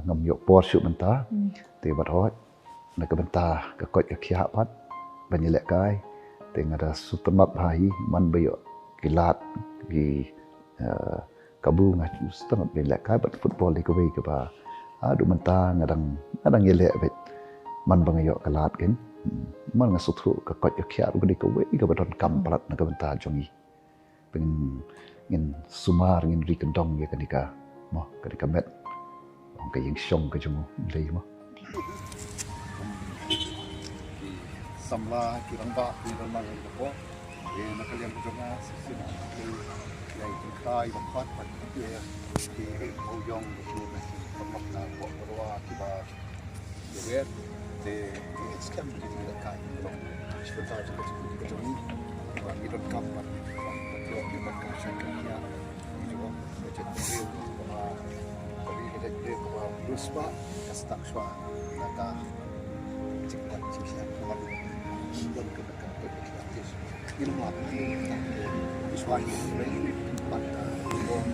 ngam yok por syuk benta te bat hot na ka benta ka kot ka khia pat banyelek kai te ngada sutemat hai man bayo kilat gi kabu ngaju sutemat belek kai bat football di kawe ke ba adu benta ngadang yelek bet man bangayo kalat ken man ngasutru ka kot ka khia ru di kawe ka badon kam prat na ka benta jongi pengen ngin sumar ngin ri kendong ya kenika mo kenika met cái yang song cái chung lấy mà samla kiramba kiramba ko nakalian ko nga sina ki yai kai ba khat pa ki ho yong ko na pamok na ko ro ki ba ye de it's come to the kai ko shpata ko ko joni wa ni dot kam pa ko ki ba ka sha ka ya ni ko ko che ko ma jadi ko ruspa kastak shwa naka cikta sisian ko dan ke kreatif ilmu apa iswani ini pada bom